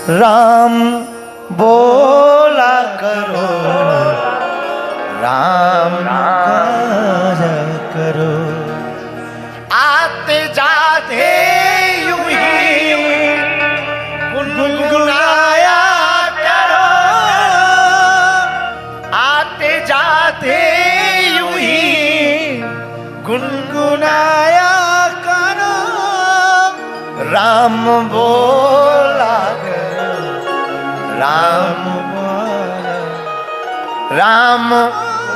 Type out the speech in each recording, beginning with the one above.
राम बोला करो, राम गाया करो। आते जाते यूं ही गुनगुनाया करो, आते जाते यूं ही गुनगुनाया करो। राम बोला करो, राम बोला, राम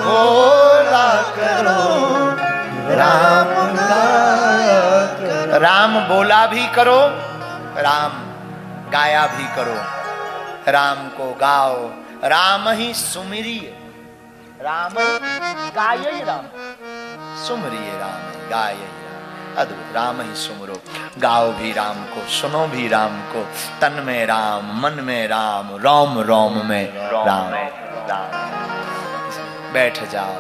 बोला करो, राम गाया करो। राम बोला भी करो, राम गाया भी करो। राम को गाओ, राम ही सुमिरिए, राम गाये राम, सुमरिए राम, गाये राम। अद्भुत, राम ही सुमरो, गाओ भी राम को, सुनो भी राम को। तन में राम, मन में राम, रोम रोम में राम। बैठ जाओ,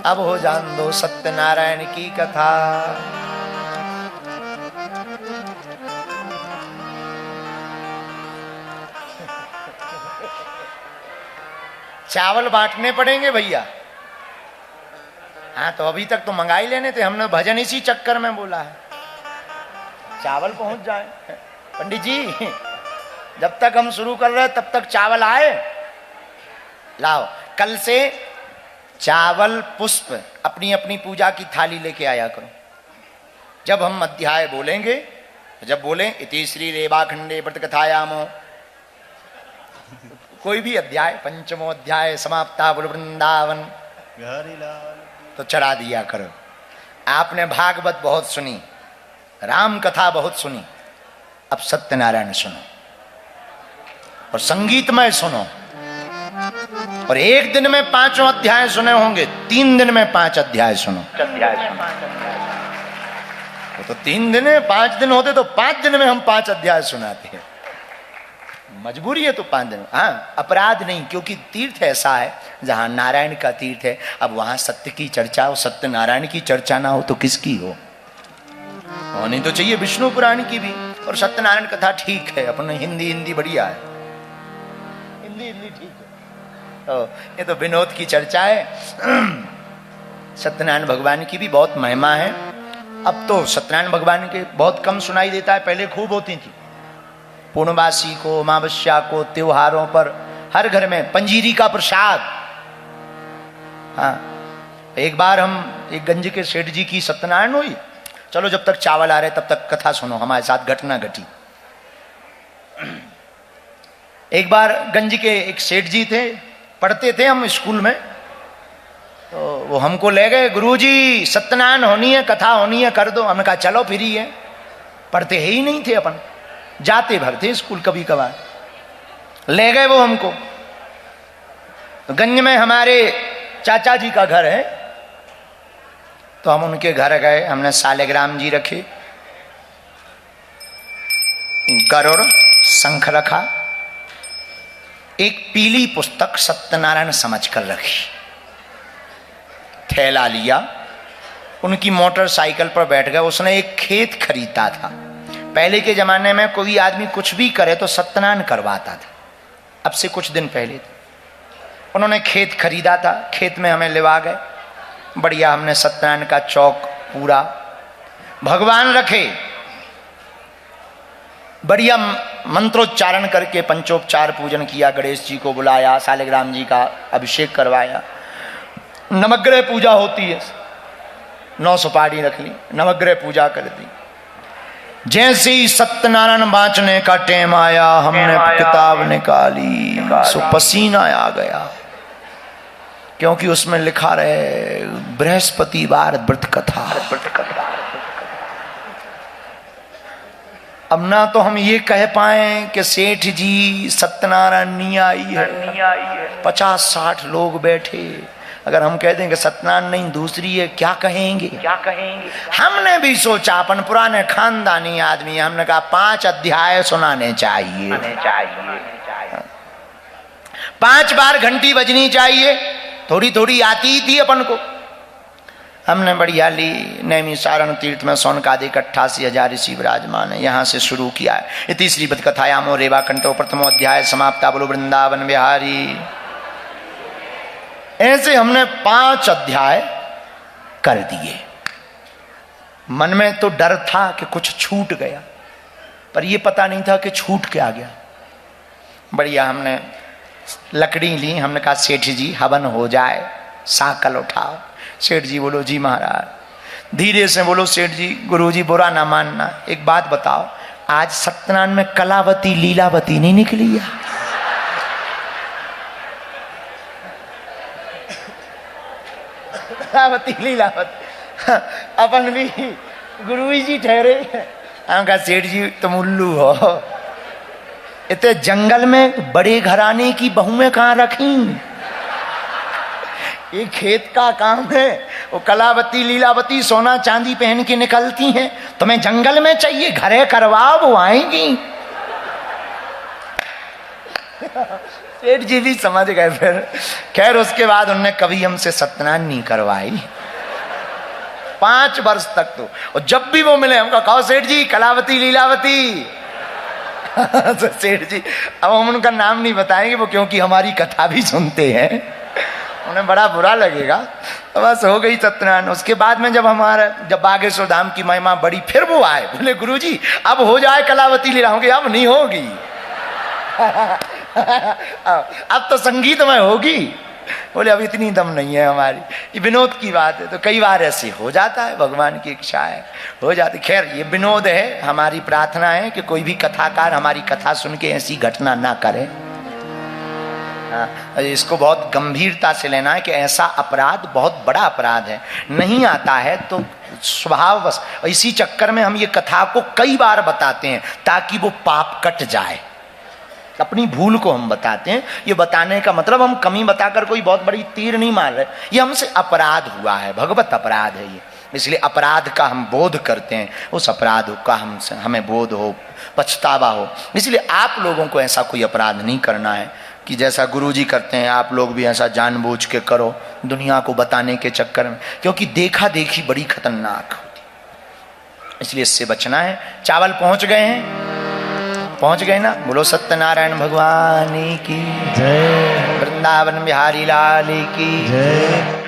अब हो जान दो सत्यनारायण की कथा। चावल बांटने पड़ेंगे भैया। हाँ, तो अभी तक तो मंगाई लेने थे, हमने भजन इसी चक्कर में बोला है। चावल पहुंच जाए पंडित जी, जब तक हम शुरू कर रहे हैं तब तक चावल आए। लाओ, कल से चावल पुष्प अपनी अपनी पूजा की थाली लेके आया करो। जब हम अध्याय बोलेंगे, जब बोले इति श्री रेवाखंडे व्रत कथायामो, कोई भी अध्याय, पंचमो अध्याय समाप्ता बुल वृंदावन, तो चढ़ा दिया करो। आपने भागवत बहुत सुनी, राम कथा बहुत सुनी, अब सत्यनारायण सुनो और संगीतमय सुनो। और एक दिन में 5 अध्याय सुने होंगे, 3 दिन में 5 अध्याय सुनो। तो 3 दिन में 5 दिन होते तो 5 दिन में हम 5 अध्याय सुनाते हैं। मजबूरी है तो 5 दिन। हाँ, अपराध नहीं, क्योंकि तीर्थ ऐसा है जहां नारायण का तीर्थ है। अब वहां सत्य की चर्चा हो, सत्यनारायण की चर्चा ना हो तो किसकी हो? होनी तो चाहिए विष्णु पुराण की भी। और सत्यनारायण कथा ठीक है, अपने हिंदी बढ़िया है, हिंदी ठीक है। तो ये तो विनोद की चर्चा है। सत्यनारायण भगवान की भी बहुत महिमा है। अब तो सत्यनारायण भगवान के बहुत कम सुनाई देता है, पहले खूब होती थी। पूर्णवासी को, अमावस्या को, त्योहारों पर हर घर में पंजीरी का प्रसाद। हाँ, एक बार हम एक गंज के सेठ जी की सत्यनारायण हुई। चलो, जब तक चावल आ रहे तब तक कथा सुनो, हमारे साथ घटना घटी। एक बार गंज के एक सेठ जी थे, पढ़ते थे हम स्कूल में, तो वो हमको ले गए, गुरुजी सत्यनारायण होनी है, कथा होनी है, कर दो। हमने कहा चलो, फ्री है। पढ़ते है ही नहीं थे अपन, जाते भरते स्कूल कभी कभार। ले गए वो हमको। गंज में हमारे चाचा जी का घर है, तो हम उनके घर गए। हमने सालेग्राम जी रखे, गरुड़ शंख रखा, एक पीली पुस्तक सत्यनारायण समझकर रखी, थैला लिया, उनकी मोटरसाइकिल पर बैठ गए। उसने एक खेत खरीदा था। पहले के जमाने में कोई आदमी कुछ भी करे तो सत्यनारायण करवाता था, अब से कुछ दिन पहले थे। उन्होंने खेत खरीदा था, खेत में हमें लेवा गए। बढ़िया, हमने सत्यनारायण का चौक पूरा, भगवान रखे, बढ़िया मंत्रोच्चारण करके पंचोपचार पूजन किया। गणेश जी को बुलाया, सालेग्राम जी का अभिषेक करवाया। नवग्रह पूजा होती है, 9 सुपारी रख ली, नवग्रह पूजा कर दी। जैसे ही सत्यनारायण बाँचने का टाइम आया, हमने किताब निकाली, सो पसीना आ गया, क्योंकि उसमें लिखा रहे बृहस्पतिवार व्रत कथा। अब ना तो हम ये कह पाए कि सेठ जी सत्यनारायण नहीं आई है, 50-60 लोग बैठे। अगर हम कह दें कि सत्यनारायण नहीं दूसरी है, क्या कहेंगे? हमने भी सोचा, अपन पुराने खानदानी आदमी, हमने कहा 5 अध्याय सुनाने चाहिए, 5 बार घंटी बजनी चाहिए। थोड़ी थोड़ी आती ही थी अपन को। हमने बढ़िया ली। नैमिषारण्य तीर्थ में सौनकादिक 88,000 ऋषि विराजमान है, यहाँ से शुरू किया है। ये तीसरी पद कथायामो रेवा कंठो प्रथमो अध्याय समाप्ता बोलो वृंदावन बिहारी। ऐसे हमने 5 अध्याय कर दिए। मन में तो डर था कि कुछ छूट गया, पर यह पता नहीं था कि छूट क्या गया। बढ़िया हमने लकड़ी ली, हमने कहा सेठ जी हवन हो जाए, साकल उठाओ। सेठ जी बोलो जी महाराज। धीरे से बोलो सेठ जी, गुरु जी बुरा ना मानना, एक बात बताओ, आज सत्यनारायण में कलावती लीलावती नहीं निकली है? कलावती लीलावती अपन भी गुरु जी ठहरे। हम कहा सेठ जी तुम उल्लू हो, इतने जंगल में बड़े घराने की बहुएं कहाँ रखी? ये खेत का काम है। वो कलावती लीलावती सोना चांदी पहन के निकलती हैं, तुम्हें जंगल में चाहिए, घरे करवाओ वो आएंगी। सेठ जी भी समझ गए फिर। खैर उसके बाद उन्होंने कभी हमसे सत्यनारायण नहीं करवाई 5 वर्ष तक तो। और जब भी वो मिले हमको कहो सेठ जी कलावती लीलावती। तो सेठ जी अब हम उनका नाम नहीं बताएंगे वो, क्योंकि हमारी कथा भी सुनते हैं, उन्हें बड़ा बुरा लगेगा। तो बस हो गई सत्यनारायण। उसके बाद में जब बागेश्वर धाम की महिमा बड़ी, फिर वो आए, बोले गुरुजी अब हो जाए कलावती लीला। होगी? अब नहीं होगी। अब तो संगीत में होगी। बोले अब इतनी दम नहीं है हमारी, ये विनोद की बात है। तो कई बार ऐसे हो जाता है, भगवान की इच्छा है, हो जाती। खैर ये विनोद है, हमारी प्रार्थना है कि कोई भी कथाकार हमारी कथा सुन के ऐसी घटना ना करे। इसको बहुत गंभीरता से लेना है कि ऐसा अपराध बहुत बड़ा अपराध है, नहीं आता है तो स्वभाववश। इसी चक्कर में हम ये कथा को कई बार बताते हैं ताकि वो पाप कट जाए। अपनी भूल को हम बताते हैं। ये बताने का मतलब हम कमी बताकर कोई बहुत बड़ी तीर नहीं मार रहे, ये हमसे अपराध हुआ है, भगवत अपराध है ये, इसलिए अपराध का हम बोध करते हैं, उस अपराध का हमें बोध हो, पछतावा हो। इसलिए आप लोगों को ऐसा कोई अपराध नहीं करना है कि जैसा गुरुजी करते हैं आप लोग भी ऐसा जानबूझ के करो दुनिया को बताने के चक्कर में, क्योंकि देखा देखी बड़ी खतरनाक होती, इसलिए इससे बचना है। चावल पहुंच गए हैं, पहुंच गए ना? बोलो सत्यनारायण भगवान की जय, वृंदावन बिहारी लाल की जय।